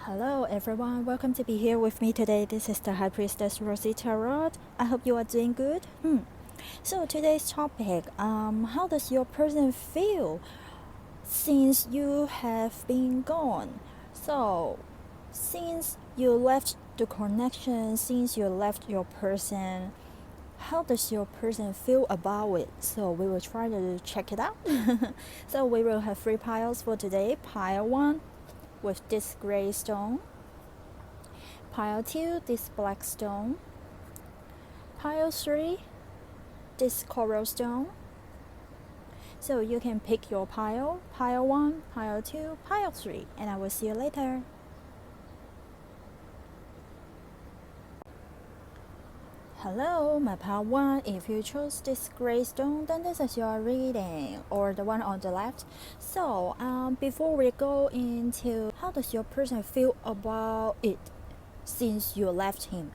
Hello everyone, welcome to be here with me today. This is the High Priestess Rosytarot. I hope you are doing good. So today's topic, how does your person feel since you have been gone? So since you left the connection, since you left your person, how does your person feel about it? So we will try to check it out. So we will have 3 piles for today. Pile 1 with this gray stone, pile 2 this black stone, pile 3 this coral stone. So you can pick your pile 1, pile 2, pile 3, and I will see you later. Hello, my pile 1. If you chose this gray stone, then this is your reading, or the one on the left. So before we go into how does your person feel about it since you left him,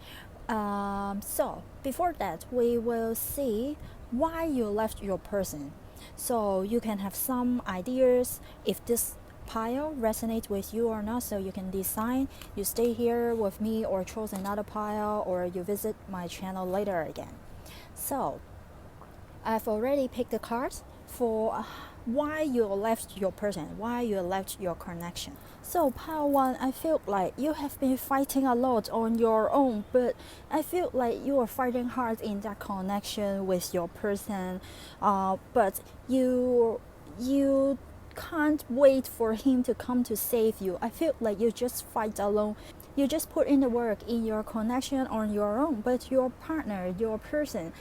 so before that we will see why you left your person, so you can have some ideas if this pile resonates with you or not, so you can decide you stay here with me or choose another pile, or you visit my channel later again. So I've already picked the cards for why you left your person, why you left your connection. So pile 1, I feel like you have been fighting a lot on your own, but I feel like you are fighting hard in that connection with your person, but you can't wait for him to come to save you. I feel like you just fight alone. You just put in the work in your connection on your own, but your partner, your person,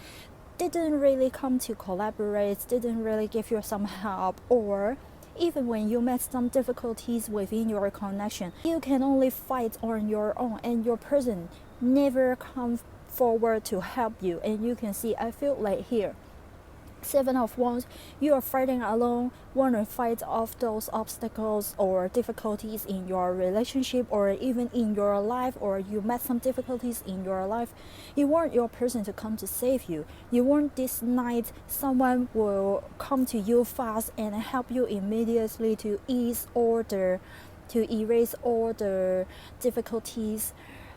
didn't really come to collaborate, didn't really give you some help, or even when you met some difficulties within your connection, you can only fight on your own, and your person never come forward to help you. And you can see, I feel like here, 7 of Wands, you are fighting alone, want to fight off those obstacles or difficulties in your relationship, or even in your life, or you met some difficulties in your life. You want your person to come to save you. You want this night someone will come to you fast and help you immediately to erase all the difficulties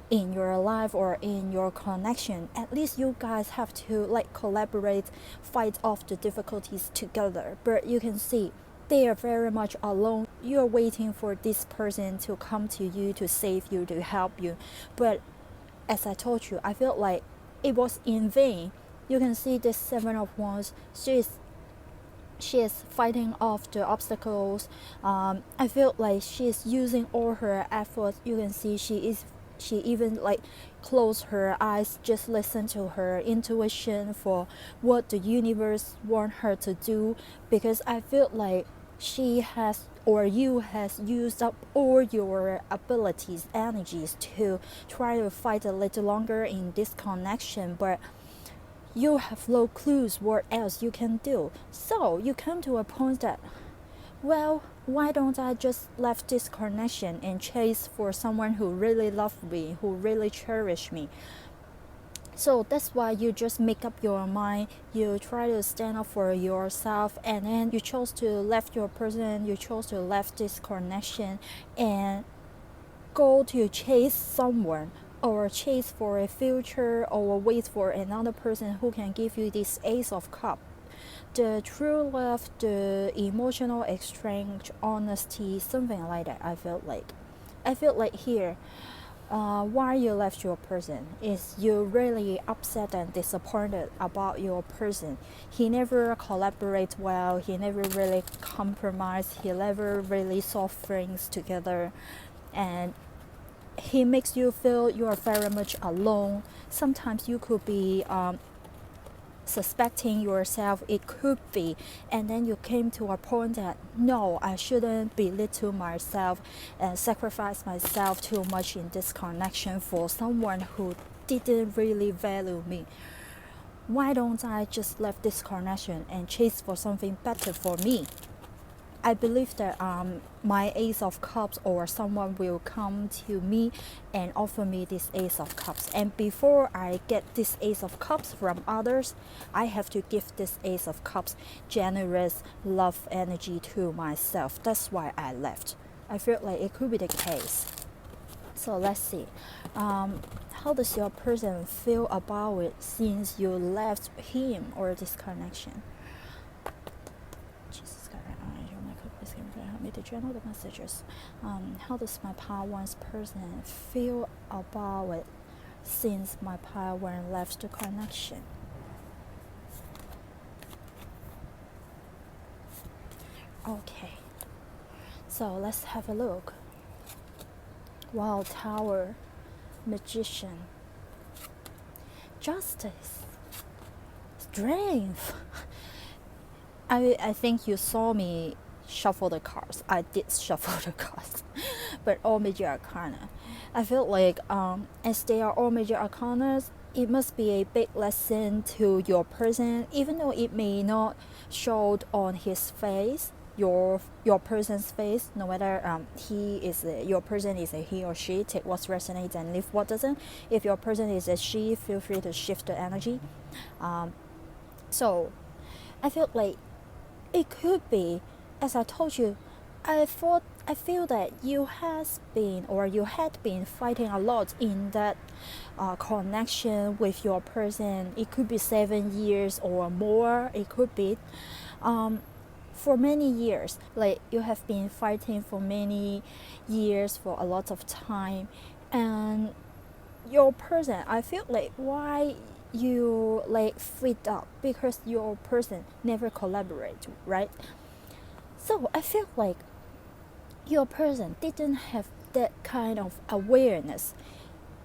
in your life or in your connection. At least you guys have to collaborate, fight off the difficulties together. But you can see they are very much alone. You're waiting for this person to come to you, to save you, to help you. But as I told you, I felt like it was in vain. You can see this 7 of Wands, she is fighting off the obstacles. I feel like she is using all her efforts. You can see she even closed her eyes, just listen to her intuition for what the universe want her to do, because I feel like she has, or you has used up all your abilities, energies to try to fight a little longer in this connection, but you have no clues what else you can do. So you come to a point that, well, why don't I just left this connection and chase for someone who really loved me, who really cherished me? So that's why you just make up your mind, you try to stand up for yourself, and then you chose to left your person, you chose to left this connection and go to chase someone, or chase for a future, or wait for another person who can give you this Ace of Cups. The true love, the emotional exchange, honesty, something like that. I feel like here, why you left your person is you really upset and disappointed about your person. He never collaborate well, he never really compromise, he never really solve things together, and he makes you feel you are very much alone. Sometimes you could be suspecting yourself, it could be, and then you came to a point that, no, I shouldn't belittle myself and sacrifice myself too much in this connection for someone who didn't really value me. Why don't I just leave this connection and chase for something better for me? I believe that my Ace of Cups, or someone will come to me and offer me this Ace of Cups. And before I get this Ace of Cups from others, I have to give this Ace of Cups generous love energy to myself. That's why I left. I feel like it could be the case. So let's see. How does your person feel about it since you left him or this connection? Jesus God, Michael, please help me to channel the messages. How does my part one's person feel about it since my part one left the connection? Okay, so let's have a look. Wow, Tower, Magician, Justice, Strength. I think you saw me shuffle the cards. I did shuffle the cards, but all major arcana. I feel like as they are all major arcanas, it must be a big lesson to your person, even though it may not show on his face, your person's face. No matter your person is a he or she. Take what resonates and leave what doesn't. If your person is a she, feel free to shift the energy. So I feel like it could be, as I told you, I feel that you had been fighting a lot in that connection with your person. It could be 7 years or more. It could be for many years. Like you have been fighting for many years, for a lot of time, and your person, I feel like why you like freed up, because your person never collaborate, right? So I feel like your person didn't have that kind of awareness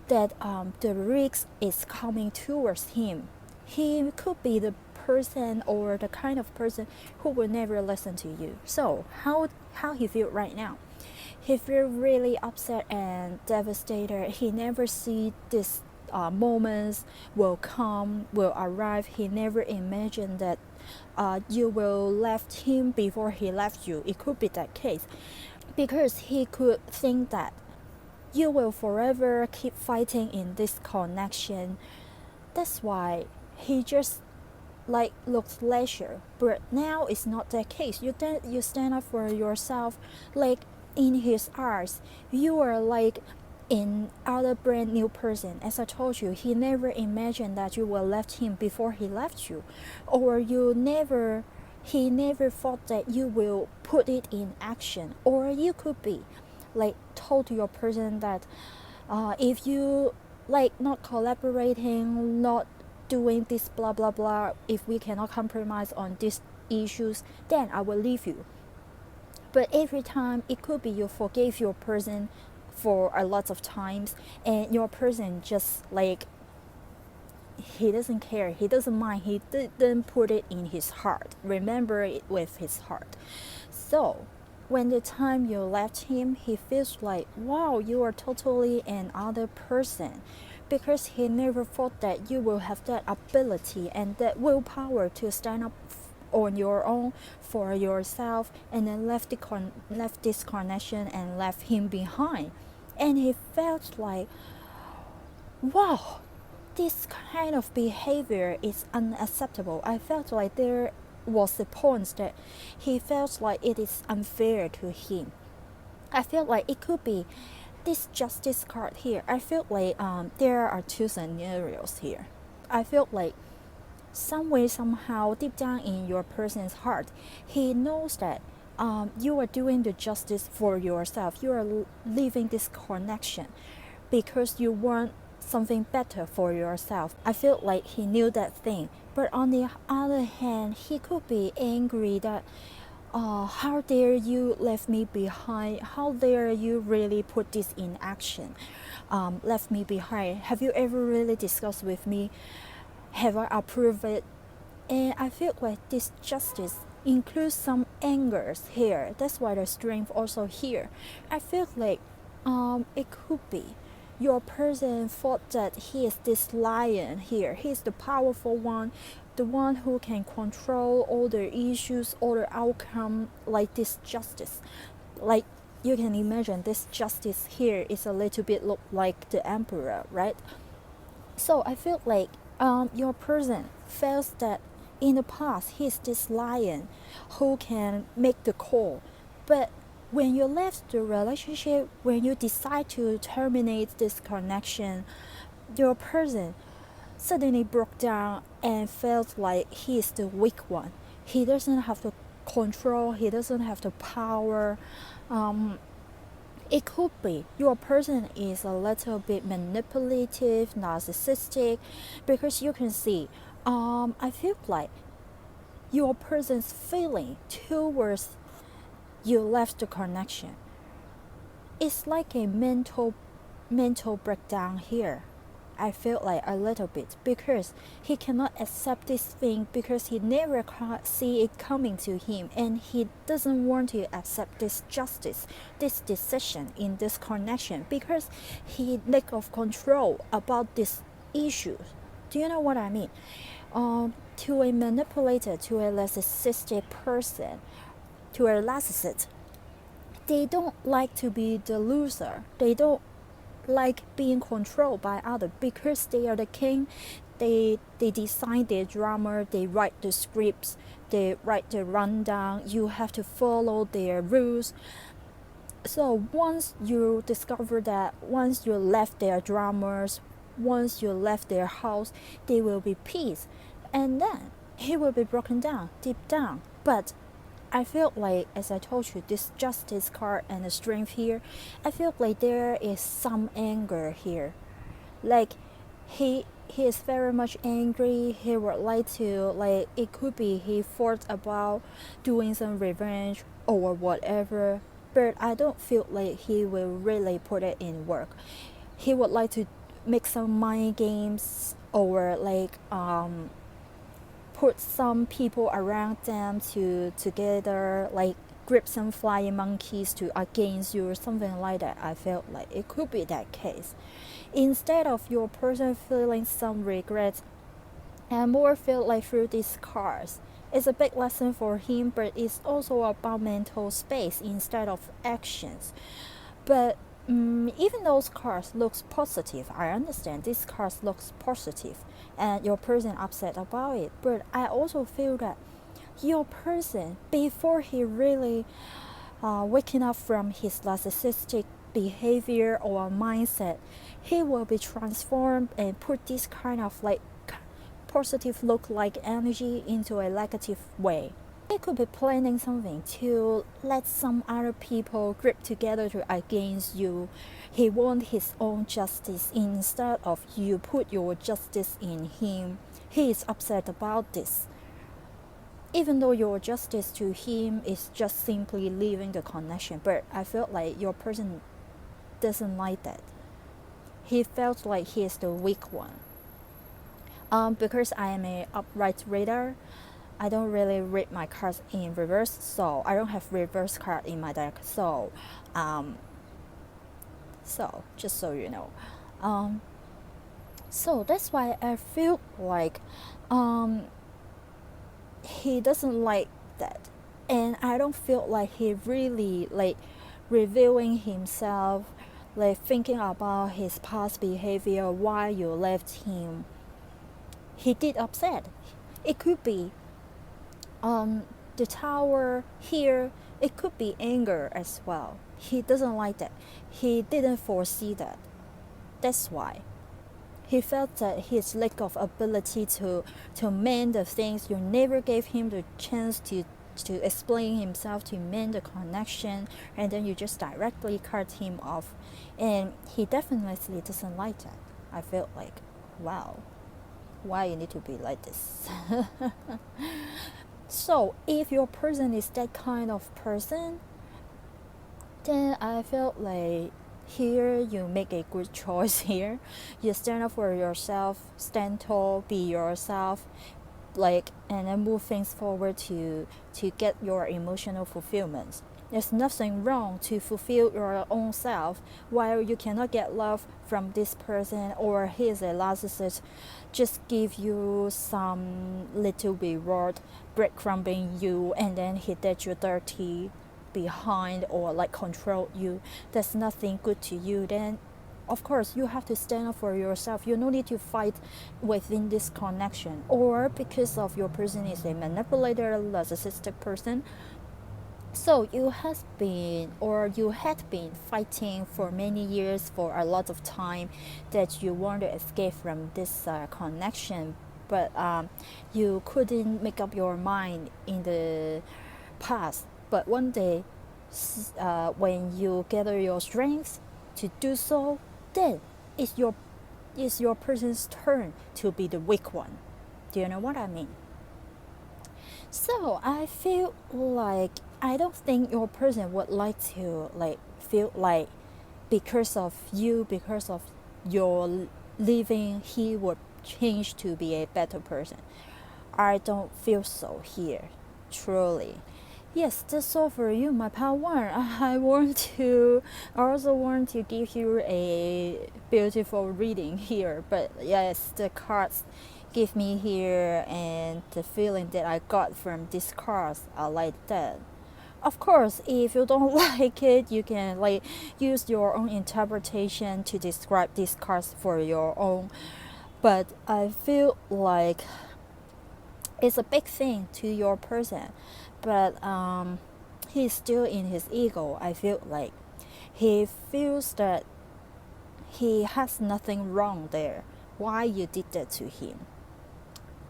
that the risk is coming towards him. He could be the person or the kind of person who will never listen to you. So how he feel right now? He feel really upset and devastated. He never see this moments will arrive. He never imagined that you will left him before he left you. It could be that case, because he could think that you will forever keep fighting in this connection. That's why he just like looks leisure. But now it's not that case. You stand up for yourself. Like in his eyes, you are like in other brand new person. As I told you, he never imagined that you will left him before he left you, or he never thought that you will put it in action. Or you could be like told to your person that if you like not collaborating, not doing this blah blah blah, if we cannot compromise on these issues, then I will leave you. But every time it could be you forgave your person for a lot of times, and your person just like he doesn't care, he doesn't mind, he didn't put it in his heart, remember it with his heart. So when the time you left him, he feels like, wow, you are totally another person, because he never thought that you will have that ability and that willpower to stand up on your own for yourself, and then left this connection and left him behind. And he felt like, wow, this kind of behavior is unacceptable. I felt like there was a point that he felt like it is unfair to him. I feel like it could be this justice card here. I feel like there are two scenarios here. I feel like some way, somehow, deep down in your person's heart, he knows that you are doing the justice for yourself. You are leaving this connection because you want something better for yourself. I feel like he knew that thing. But on the other hand, he could be angry that how dare you left me behind? How dare you really put this in action? Left me behind. Have you ever really discussed with me? Have I approved it? And I feel like this justice includes some angers here. That's why the strength also here. I feel like it could be your person thought that he is this lion here. He's the powerful one, the one who can control all the issues, all the outcome, like this justice. Like you can imagine this justice here is a little bit look like the emperor, right? So I feel like your person feels that in the past he's this lion who can make the call, but when you left the relationship, when you decide to terminate this connection, your person suddenly broke down and felt like he is the weak one. He doesn't have the control, he doesn't have the power. It could be your person is a little bit manipulative, narcissistic, because you can see, I feel like your person's feeling towards you left the connection. It's like a mental breakdown here. I feel like a little bit because he cannot accept this thing because he never see it coming to him, and he doesn't want to accept this justice, this decision in this connection because he lack of control about this issue. Do you know what I mean? To a manipulator, to a narcissistic person, to a narcissist, they don't like to be the loser. They don't like being controlled by others because they are the king. They design their drama, they write the scripts, they write the rundown. You have to follow their rules. So once you discover that, once you left their dramas, once you left their house, there will be peace, and then he will be broken down deep down. But I feel like, as I told you, this justice card and the strength here, I feel like there is some anger here. Like he is very much angry. He would like to, like, it could be he thought about doing some revenge or whatever, but I don't feel like he will really put it in work. He would like to make some mind games or like put some people around them together, like grip some flying monkeys to against you or something like that. I felt like it could be that case. Instead of your person feeling some regret and more feel like through these cards, it's a big lesson for him, but it's also about mental space instead of actions. But even those cards looks positive. I understand this card looks positive and your person upset about it, but I also feel that your person, before he really waking up from his narcissistic behavior or mindset, he will be transformed and put this kind of like positive look like energy into a negative way. He could be planning something to let some other people grip together to against you. He wants his own justice instead of you put your justice in him. He is upset about this. Even though your justice to him is just simply leaving the connection, but I felt like your person doesn't like that. He felt like he is the weak one. Because I am a upright reader, I don't really read my cards in reverse, so I don't have reverse card in my deck. So just so you know, so that's why I feel like he doesn't like that, and I don't feel like he really like reviewing himself, like thinking about his past behavior why you left him. He did upset. It could be the tower here, it could be anger as well. He doesn't like that. He didn't foresee that. That's why. He felt that his lack of ability to mend the things, you never gave him the chance to explain himself, to mend the connection, and then you just directly cut him off. And he definitely doesn't like that. I felt like, wow, why you need to be like this? So if your person is that kind of person, then I felt like here you make a good choice here. You stand up for yourself, stand tall, be yourself, like, and then move things forward to get your emotional fulfillment. There's nothing wrong to fulfill your own self while you cannot get love from this person, or he is a narcissist, just give you some little reward, breadcrumbing you, and then he did you dirty behind or like control you. That's nothing good to you. Then of course you have to stand up for yourself. You don't need to fight within this connection, or because of your person is a manipulator, narcissistic person, So you had been fighting for many years, for a lot of time, that you want to escape from this connection, but you couldn't make up your mind in the past. But one day, when you gather your strength to do so, then it's your person's turn to be the weak one. Do you know what I mean? So I feel like I don't think your person would like to feel like because of you, because of your living, he would change to be a better person. I don't feel so here, truly. Yes, that's all for you, my part one. I also want to give you a beautiful reading here. But yes, the cards give me here, and the feeling that I got from these cards are like that. Of course, if you don't like it, you can use your own interpretation to describe these cards for your own. But I feel like it's a big thing to your person, but he's still in his ego. I feel like he feels that he has nothing wrong there, why you did that to him,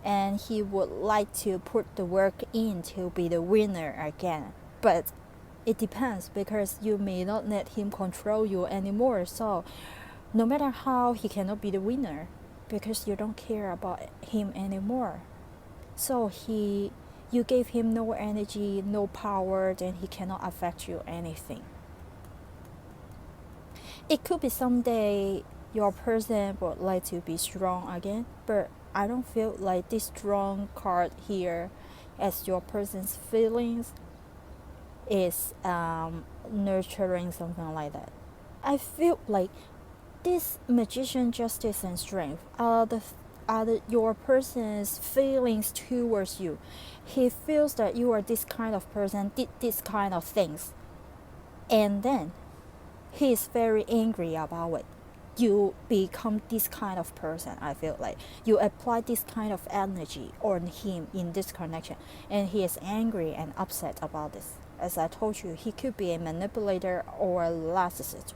and he would like to put the work in to be the winner again. But it depends, because you may not let him control you anymore. So no matter how, he cannot be the winner because you don't care about him anymore. So you gave him no energy, no power, then he cannot affect you anything. It could be someday your person would like to be strong again, but I don't feel like this strong card here as your person's feelings is nurturing something like that. I feel like this magician, justice, and strength are your person's feelings towards you. He feels that you are this kind of person, did this kind of things, and then he is very angry about it. You become this kind of person. I feel like you apply this kind of energy on him in this connection, and he is angry and upset about this. As I told you, he could be a manipulator or a narcissist.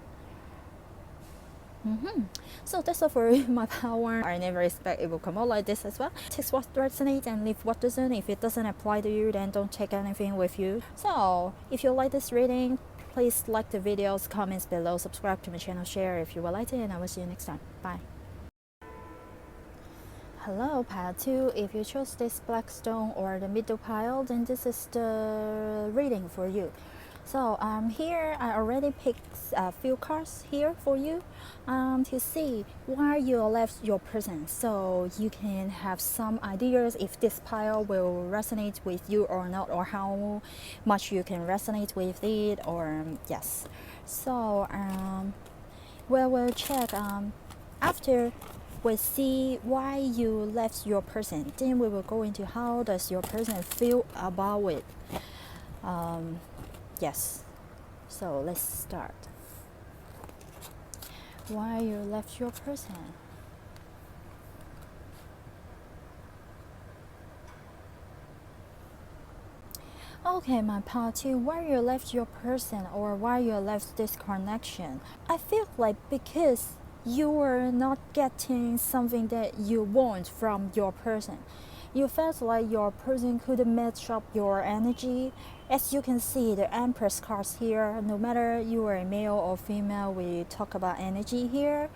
So that's all for my power. I never expect it will come out like this as well. Take what resonates and leave what doesn't. If it doesn't apply to you, then don't take anything with you. So if you like this reading, please like the videos, comments below, subscribe to my channel, share if you would like it, and I will see you next time. Bye. Hello, pile 2. If you chose this black stone or the middle pile, then this is the reading for you. So here I already picked a few cards here for you to see why you left your person, so you can have some ideas if this pile will resonate with you or not, or how much you can resonate with it, or yes. So we'll check after we see why you left your person, then we will go into how does your person feel about it. Yes, so let's start. Why you left your person? Okay, my part 2, why you left your person or why you left this connection. I feel like because you were not getting something that you want from your person. You felt like your person couldn't match up your energy. As you can see, the Empress cards here, no matter you are a male or female, we talk about energy here.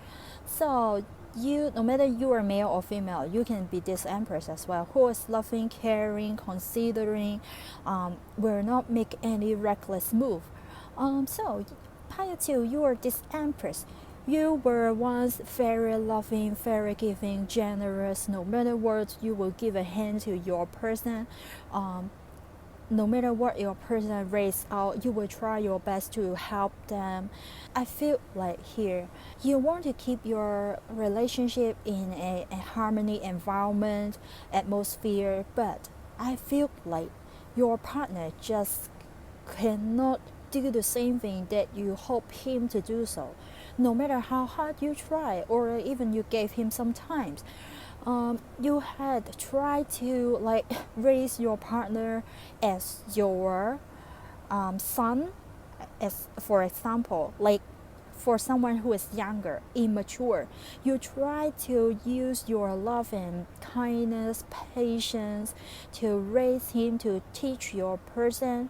So no matter you are male or female, you can be this Empress as well, who is loving, caring, considering, will not make any reckless move. So pile 2, you are this Empress. You were once very loving, very giving, generous. No matter what, you will give a hand to your person. No matter what your person raised out, you will try your best to help them. I feel like here, you want to keep your relationship in a harmony environment, atmosphere, but I feel like your partner just cannot do the same thing that you hope him to do so. No matter how hard you try, or even you gave him some time, you had tried to raise your partner as your son, as for example, like for someone who is younger, immature, you try to use your love and kindness, patience to raise him, to teach your person.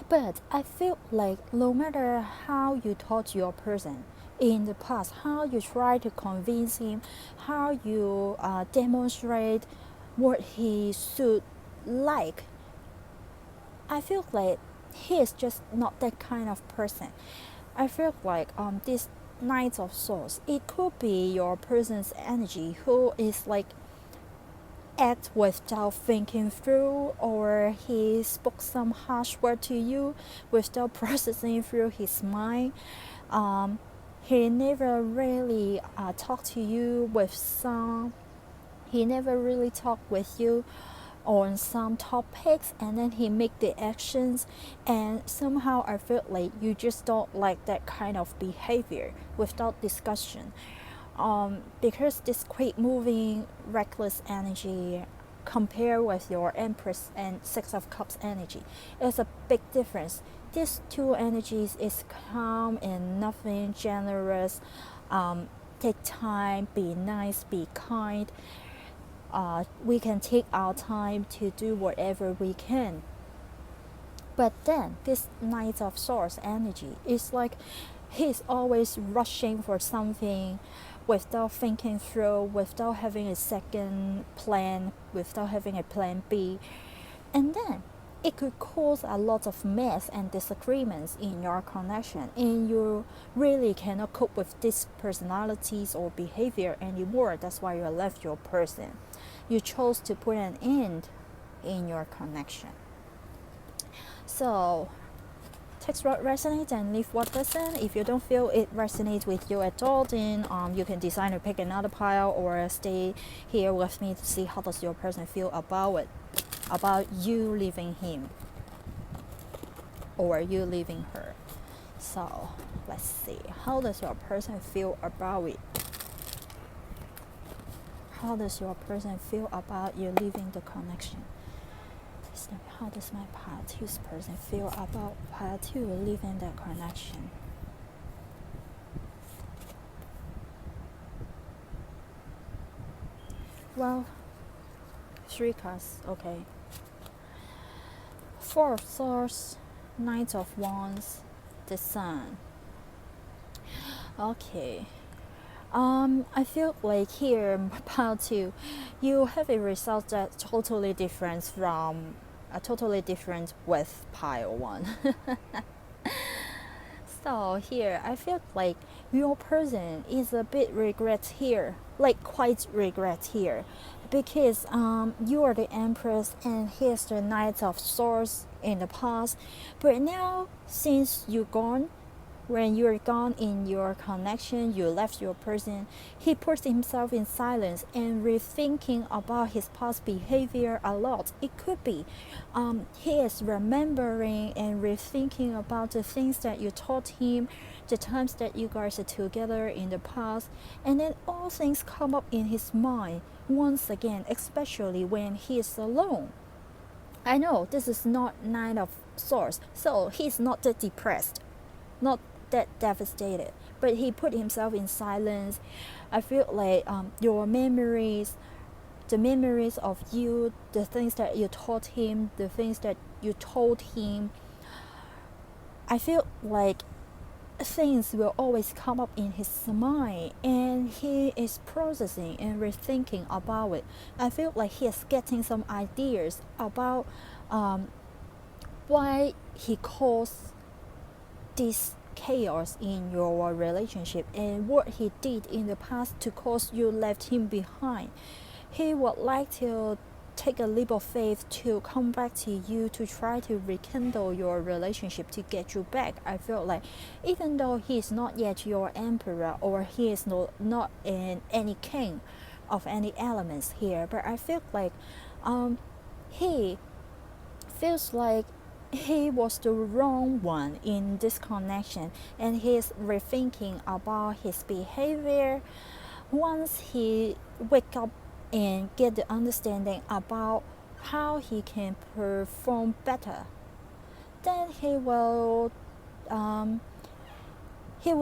But I feel like no matter how you taught your person in the past, how you try to convince him, how you demonstrate what he should like, I feel like he is just not that kind of person. I feel like this Knight of Swords, it could be your person's energy who is like act without thinking through, or he spoke some harsh word to you without processing through his mind. He never really talked to you with some. He never really talked with you on some topics, and then he make the actions, and somehow I feel like you just don't like that kind of behavior without discussion. Because this quick moving reckless energy compared with your Empress and Six of Cups energy is a big difference. These two energies is calm and nothing, generous, take time, be nice, be kind. We can take our time to do whatever we can. But then this Knight of Swords energy is like he's always rushing for something without thinking through, without having a second plan, without having a plan B. And then it could cause a lot of mess and disagreements in your connection, and you really cannot cope with these personalities or behavior anymore. That's why you left your person. You chose to put an end in your connection. So take what resonates and leave what doesn't. If you don't feel it resonates with you at all, then you can decide to pick another pile or stay here with me to see how does your person feel about it, about you leaving him or you leaving her. So let's see, how does your person feel about it? How does your person feel about you leaving the connection? How does my part 2's person feel about part 2 leaving the connection? Well, 3 cards, okay. 4 of Swords, Knight of Wands, the Sun. Okay. I feel like here in part 2, you have a result that's totally different from totally different with pile 1. So here I feel like your person is a bit regret here, like quite regret here, because you are the Empress and he's the Knight of Swords in the past, but now since you're gone, when you're gone in your connection, you left your person, he puts himself in silence and rethinking about his past behavior a lot. It could be he is remembering and rethinking about the things that you taught him, the times that you guys are together in the past, and then all things come up in his mind once again, especially when he is alone. I know this is not Knight of Swords, so he's not that depressed, not that devastated, but he put himself in silence. I feel like your memories, the memories of you, the things that you taught him, the things that you told him, I feel like things will always come up in his mind, and he is processing and rethinking about it. I feel like he is getting some ideas about why he caused this chaos in your relationship and what he did in the past to cause you left him behind. He would like to take a leap of faith to come back to you to try to rekindle your relationship, to get you back. I feel like even though he is not yet your emperor, or he is not in any king of any elements here, but I feel like he feels like he was the wrong one in this connection, and he's rethinking about his behavior. Once he wake up and get the understanding about how he can perform better, then he will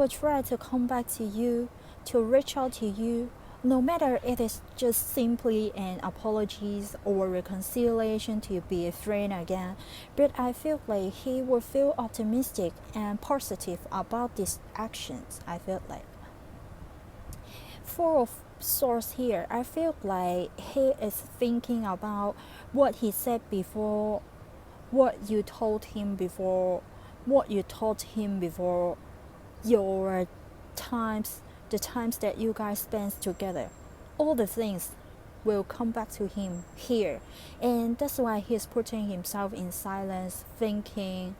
try to come back to you, to reach out to you, no matter it is just simply an apologies or reconciliation to be a friend again. But I feel like he will feel optimistic and positive about these actions. I feel like Four of Swords here, I feel like he is thinking about what he said before, what you told him before, what you taught him before, your times, the times that you guys spent together. All the things will come back to him here. And that's why he's putting himself in silence, thinking.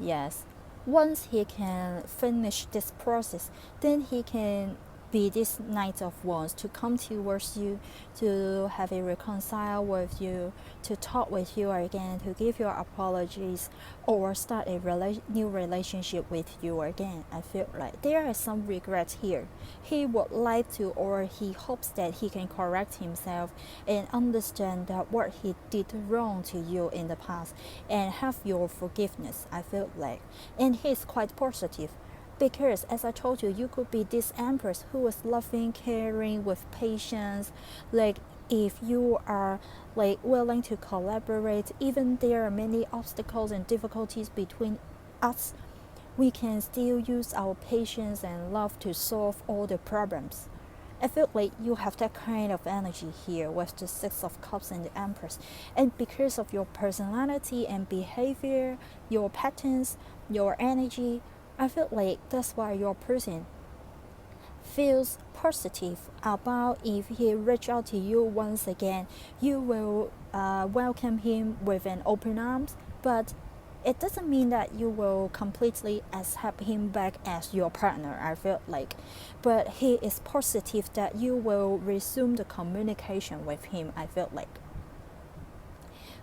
Yes, once he can finish this process, then he can be this Knight of Wands to come towards you, to have a reconcile with you, to talk with you again, to give your apologies, or start a new relationship with you again. I feel like there are some regrets here. He would like to, or he hopes that he can correct himself and understand that what he did wrong to you in the past and have your forgiveness. I feel like, and he's quite positive. Because, as I told you, you could be this empress who is loving, caring, with patience. Like, if you are like willing to collaborate, even there are many obstacles and difficulties between us, we can still use our patience and love to solve all the problems. I feel like you have that kind of energy here with the Six of Cups and the Empress. And because of your personality and behavior, your patterns, your energy, I feel like that's why your person feels positive about if he reach out to you once again. You will welcome him with an open arms, but it doesn't mean that you will completely accept him back as your partner. I feel like, but he is positive that you will resume the communication with him. I feel like.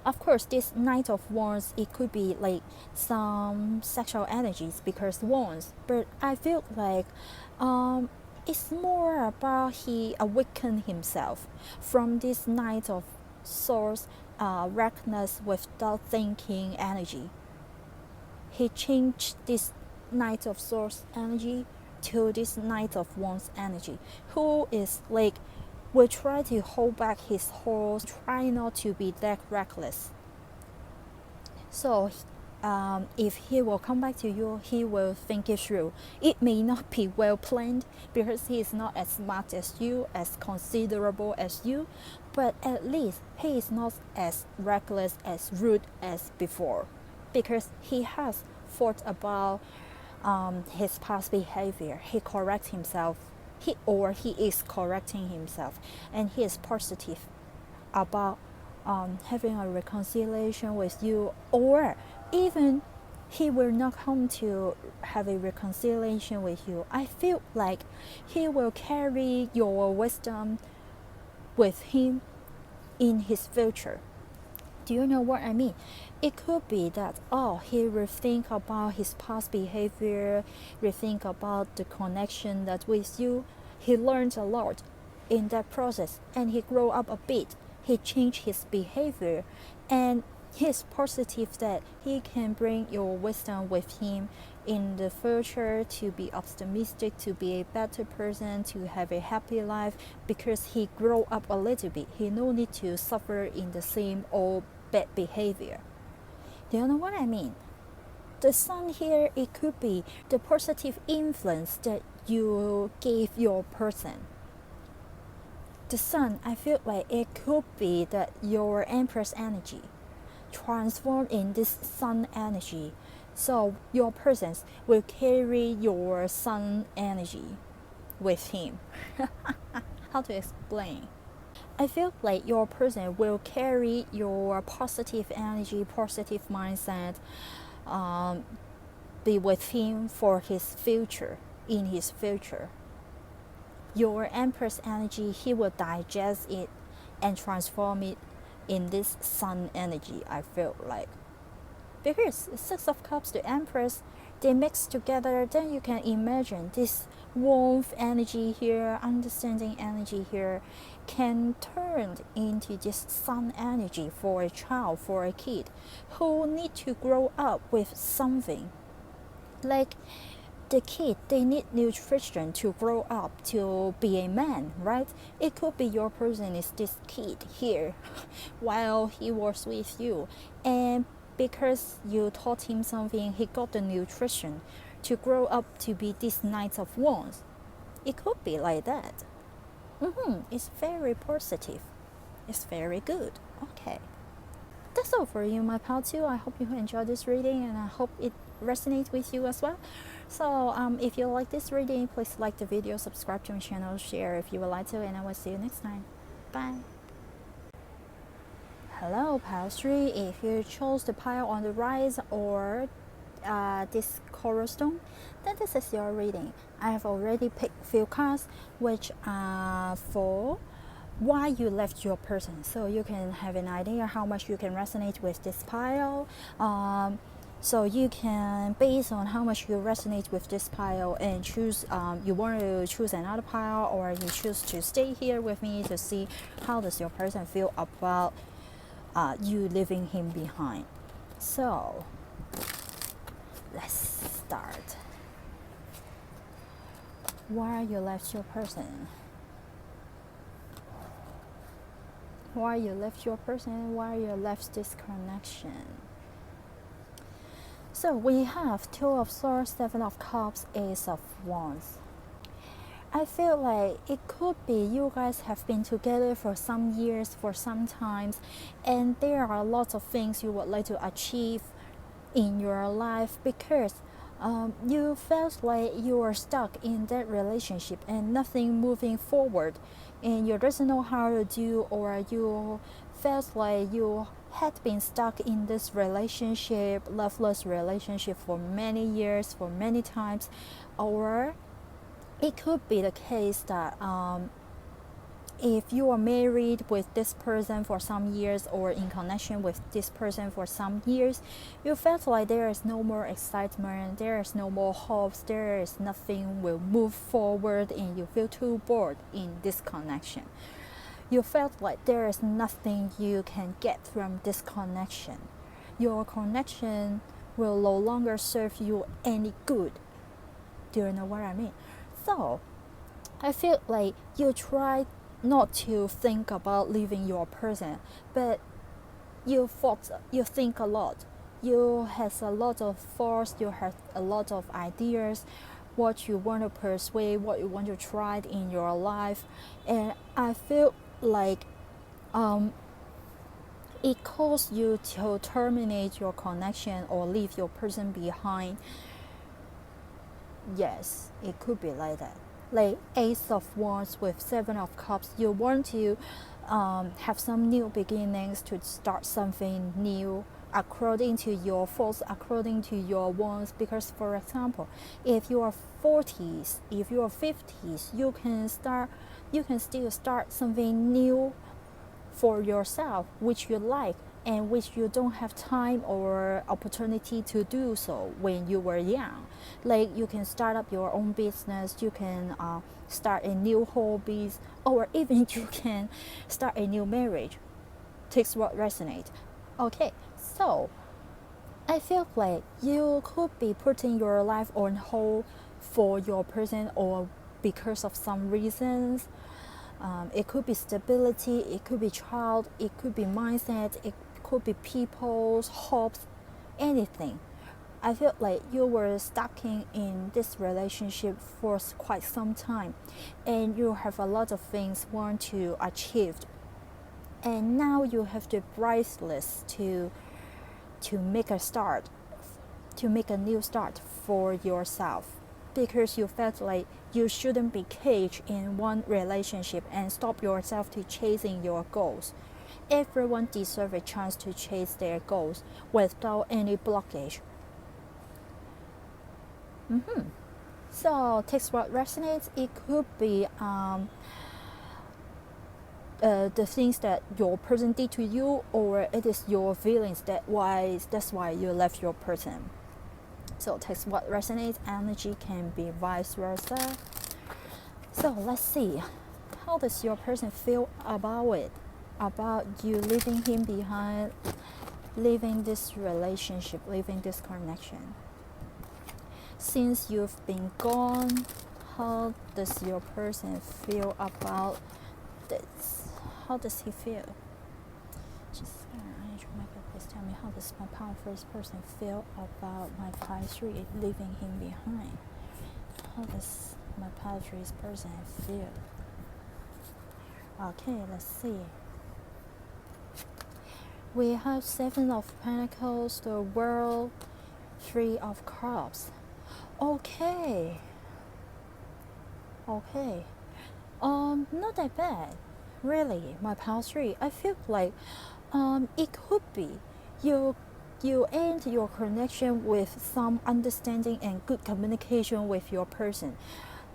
Of course, this Knight of Wands, it could be like some sexual energies because wands, but I feel like it's more about he awakened himself from this Knight of Swords, reckless without thinking energy. He changed this Knight of Swords energy to this Knight of Wands energy, who is like will try to hold back his horse, try not to be that reckless. So if he will come back to you, he will think it through. It may not be well planned because he is not as smart as you, as considerable as you, but at least he is not as reckless, as rude as before, because he has thought about his past behavior. He corrects himself. He is correcting himself, and he is positive about having a reconciliation with you, or even he will not come to have a reconciliation with you. I feel like he will carry your wisdom with him in his future. Do you know what I mean? It could be that he will think about his past behavior, rethink about the connection that with you. He learned a lot in that process, and he grew up a bit. He changed his behavior, and he's positive that he can bring your wisdom with him in the future to be optimistic, to be a better person, to have a happy life, because he grew up a little bit. He no need to suffer in the same old bad behavior. Do you know what I mean? The sun here, it could be the positive influence that you gave your person. The sun, I feel like it could be that your Empress energy transformed in this sun energy. So your persons will carry your sun energy with him. How to explain? I feel like your person will carry your positive energy, positive mindset, be with him for his future, in his future. Your Empress energy, he will digest it and transform it in this sun energy, I feel like. Because Six of Cups, the Empress, they mix together, then you can imagine this warmth energy here, understanding energy here can turn into this sun energy for a child, for a kid who need to grow up with something. Like the kid, they need nutrition to grow up to be a man, right? It could be your person is this kid here while he was with you, and because you taught him something, he got the nutrition to grow up to be this Knight of Wands. It could be like that. It's very positive. It's very good. Okay. That's all for you, my pal too. I hope you enjoyed this reading, and I hope it resonates with you as well. So if you like this reading, please like the video, subscribe to my channel, share if you would like to, and I will see you next time. Bye. Hello, pile 3. If you chose the pile on the right or this coral stone, then this is your reading. I have already picked few cards which are for why you left your person, so you can have an idea how much you can resonate with this pile. So you can, based on how much you resonate with this pile, and choose, you want to choose another pile, or you choose to stay here with me to see how does your person feel about you leaving him behind. So let's start. Why you left your person? Why you left your person? Why you left this connection? So we have Two of Swords, Seven of Cups, Ace of Wands. I feel like it could be you guys have been together for some years, for some times, and there are lots of things you would like to achieve in your life, because you felt like you were stuck in that relationship and nothing moving forward, and you doesn't know how to do, or you felt like you had been stuck in this relationship, loveless relationship, for many years, for many times. Or it could be the case that if you are married with this person for some years, or in connection with this person for some years, you felt like there is no more excitement, there is no more hopes, there is nothing will move forward, and you feel too bored in this connection. You felt like there is nothing you can get from this connection. Your connection will no longer serve you any good. Do you know what I mean? So I feel like you try not to think about leaving your person, but you think a lot. You have a lot of thoughts, you have a lot of ideas, what you want to persuade, what you want to try in your life. And I feel like it caused you to terminate your connection or leave your person behind. Yes, it could be like that. Like Ace of Wands with Seven of Cups, you want to have some new beginnings, to start something new according to your thoughts, according to your wants. Because for example, if you are 40s, if you are 50s, you can still start something new for yourself, which you like and which you don't have time or opportunity to do so when you were young. Like you can start up your own business, you can start a new hobbies, or even you can start a new marriage. Takes what resonates. Okay, so I feel like you could be putting your life on hold for your person, or because of some reasons. It could be stability, it could be child, it could be mindset, it could be people's hopes, anything. I feel like you were stuck in this relationship for quite some time, and you have a lot of things want to achieve, and now you have the brightness to make a start, to make a new start for yourself, because you felt like you shouldn't be caged in one relationship and stop yourself to chasing your goals. Everyone deserves a chance to chase their goals without any blockage. So text what resonates. It could be the things that your person did to you, or it is your feelings that's why you left your person. So text what resonates, energy can be vice versa. So let's see, how does your person feel about it, about you leaving him behind, leaving this relationship, leaving this connection? Since you've been gone, how does your person feel about this? How does he feel? Just please tell me, how does my power first person feel about my pile 3 leaving him behind? How does my pile 3 person feel? Okay, let's see. We have 7 of Pentacles, the World, 3 of Cups. Okay. Not that bad, really. My pile 3, I feel like it could be you end your connection with some understanding and good communication with your person.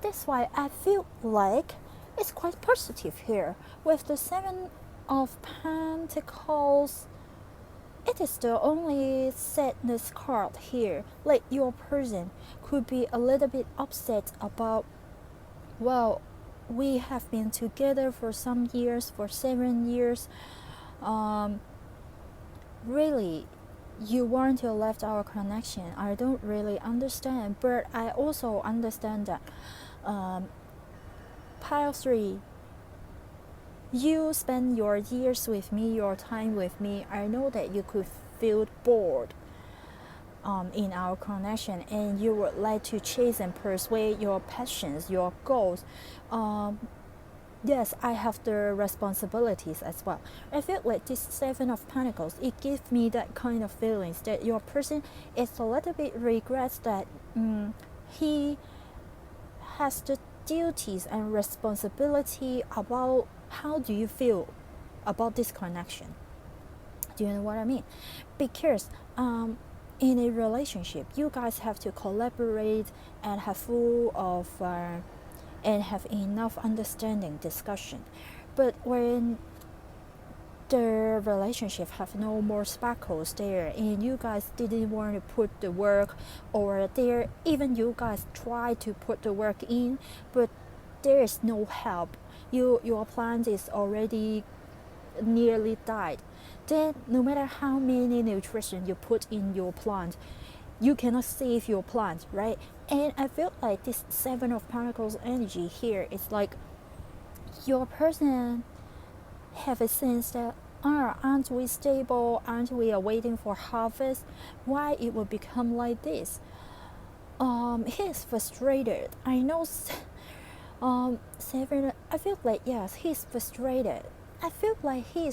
That's why I feel like it's quite positive here. With the 7 of Pentacles, it is the only sadness card here. Like your person could be a little bit upset about, well, we have been together for some years, for 7 years. Really, you want to left our connection. I don't really understand, but I also understand that pile 3, you spend your years with me, your time with me. I know that you could feel bored in our connection, and you would like to chase and persuade your passions, your goals. Yes, I have the responsibilities as well. I feel like this 7 of Pentacles, it gives me that kind of feelings that your person is a little bit regrets that he has the duties and responsibility about how do you feel about this connection. Do you know what I mean? Because in a relationship, you guys have to collaborate and have full of and have enough understanding, discussion. But when the relationship have no more sparkles there, and you guys didn't want to put the work, or there even you guys try to put the work in, but there is no help, your plant is already nearly died, then no matter how many nutrition you put in your plant, you cannot save your plant, right? And I feel like this 7 of Pentacles energy here is like your person have a sense that, aren't we stable? Aren't we waiting for harvest? Why it will become like this? He is frustrated. I know 7, I feel like, yes, he's frustrated. I feel like he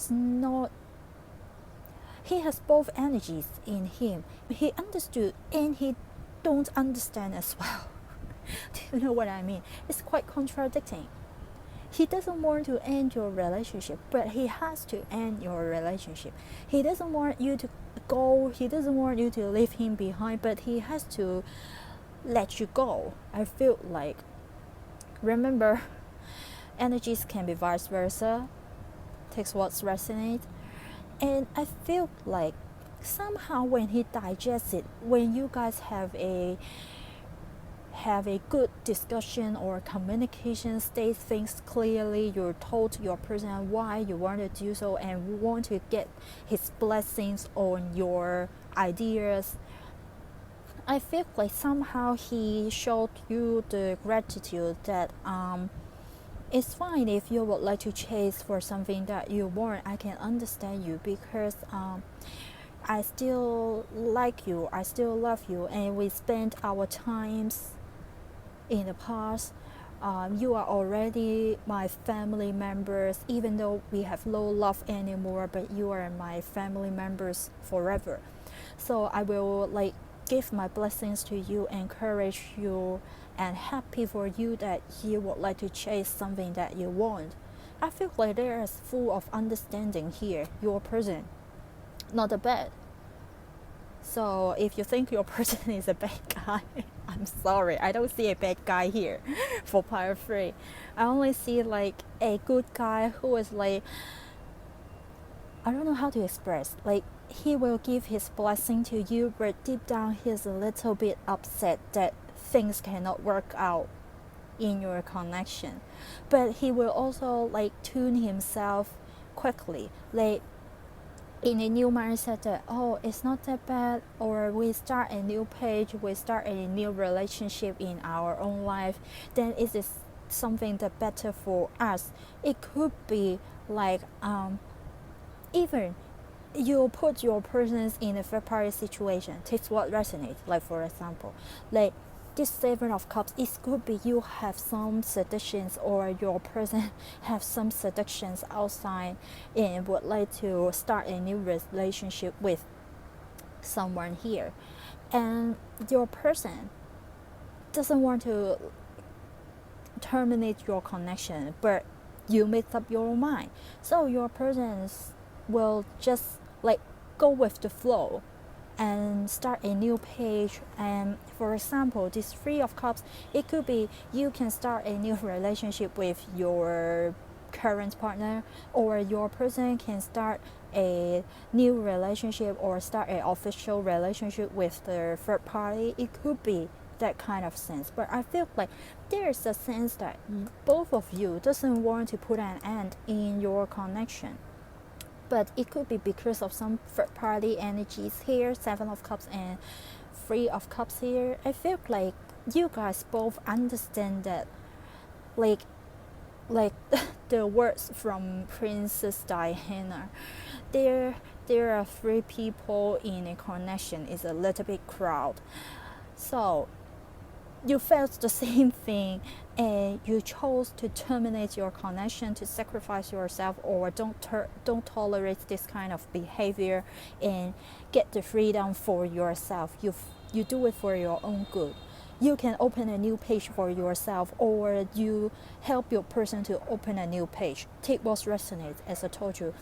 has both energies in him. He understood and he don't understand as well. Do you know what I mean? It's quite contradicting. He doesn't want to end your relationship, but he has to end your relationship. He doesn't want you to go. He doesn't want you to leave him behind, but he has to let you go. I feel like, remember, energies can be vice versa. Takes what resonates. And I feel like somehow when he digests it, when you guys have a good discussion or communication, state things clearly, you're told your person why you want to do so and want to get his blessings on your ideas. I feel like somehow he showed you the gratitude that it's fine if you would like to chase for something that you want. I can understand you because I still like you, I still love you, and we spent our times in the past. You are already my family members, even though we have no love anymore, but you are my family members forever. So I will like give my blessings to you, encourage you, and happy for you that you would like to chase something that you want. I feel like there is full of understanding here. Your person, not a bad. So if you think your person is a bad guy, I'm sorry, I don't see a bad guy here for pile 3. I only see like a good guy who is like, I don't know how to express, like he will give his blessing to you, but deep down he's a little bit upset that things cannot work out in your connection. But he will also like tune himself quickly, like in a new mindset that, oh, it's not that bad, or we start a new page, we start a new relationship in our own life, then it is something that better for us. It could be like even you put your persons in a third party situation. Takes what resonates. Like for example, like this Seven of Cups, it could be you have some seductions, or your person have some seductions outside and would like to start a new relationship with someone here, and your person doesn't want to terminate your connection, but you make up your mind. So your persons will just like go with the flow and start a new page. And for example, this Three of Cups, it could be you can start a new relationship with your current partner, or your person can start a new relationship or start an official relationship with the third party. It could be that kind of sense. But I feel like there's a sense that both of you doesn't want to put an end in your connection, but it could be because of some third party energies here. Seven of Cups and Three of Cups here. I feel like you guys both understand that, like the words from Princess Diana, there are three people in a connection is a little bit crowd. So you felt the same thing, and you chose to terminate your connection, to sacrifice yourself, or don't tolerate this kind of behavior and get the freedom for yourself. You do it for your own good. You can open a new page for yourself, or you help your person to open a new page. Take what resonates. As I told you,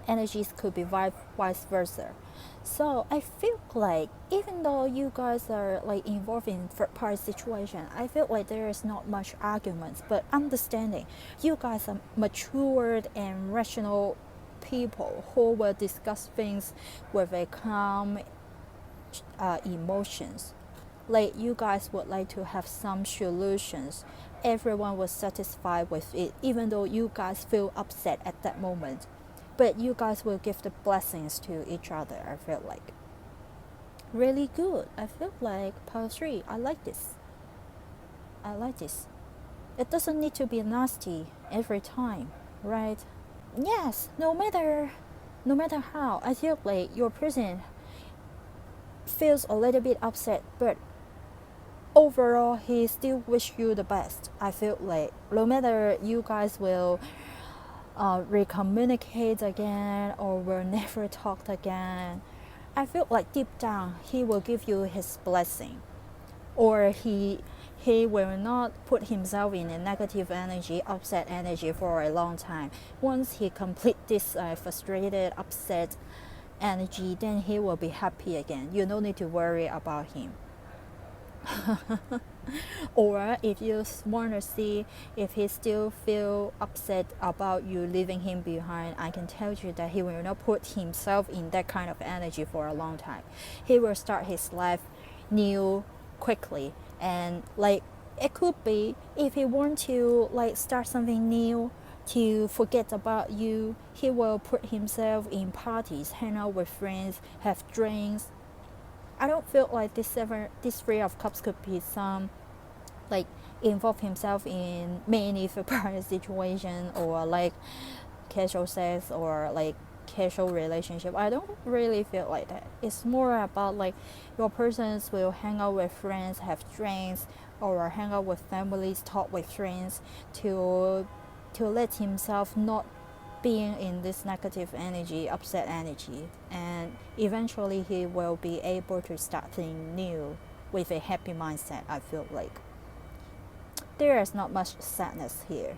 energies could be vice versa. So I feel like even though you guys are like involved in third party situation, I feel like there is not much arguments, but understanding. You guys are matured and rational people who will discuss things with a calm emotions. Like you guys would like to have some solutions. Everyone was satisfied with it, even though you guys feel upset at that moment. But you guys will give the blessings to each other. I feel like really good. I feel like pile 3. I like this. It doesn't need to be nasty every time, right? Yes, no matter how, I feel like your person feels a little bit upset, but overall he still wish you the best. I feel like no matter you guys will recommunicate again or will never talk again, I feel like deep down he will give you his blessing, or he will not put himself in a negative energy, upset energy for a long time. Once he complete this frustrated, upset energy, then he will be happy again. You don't need to worry about him. Or if you want to see if he still feel upset about you leaving him behind, I can tell you that he will not put himself in that kind of energy for a long time. He will start his life new quickly, and like it could be if he want to like start something new to forget about you, he will put himself in parties, hang out with friends, have drinks. I don't feel like this Three of Cups could be some like involve himself in many separate situation, or like casual sex, or like casual relationship. I don't really feel like that. It's more about like your persons will hang out with friends, have drinks, or hang out with families, talk with friends to let himself not being in this negative energy, upset energy, and eventually he will be able to start things new with a happy mindset. I feel like there is not much sadness here,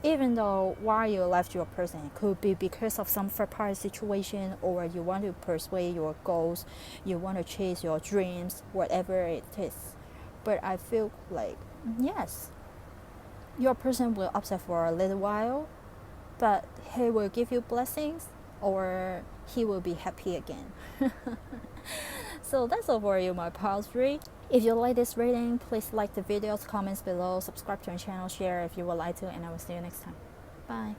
even though why you left your person could be because of some third party situation, or you want to pursue your goals, you want to chase your dreams, whatever it is. But I feel like yes, your person will upset for a little while, but he will give you blessings, or he will be happy again. So that's all for you, my pile 3. If you like this reading, please like the videos, comments below, subscribe to my channel, share if you would like to, and I will see you next time. Bye.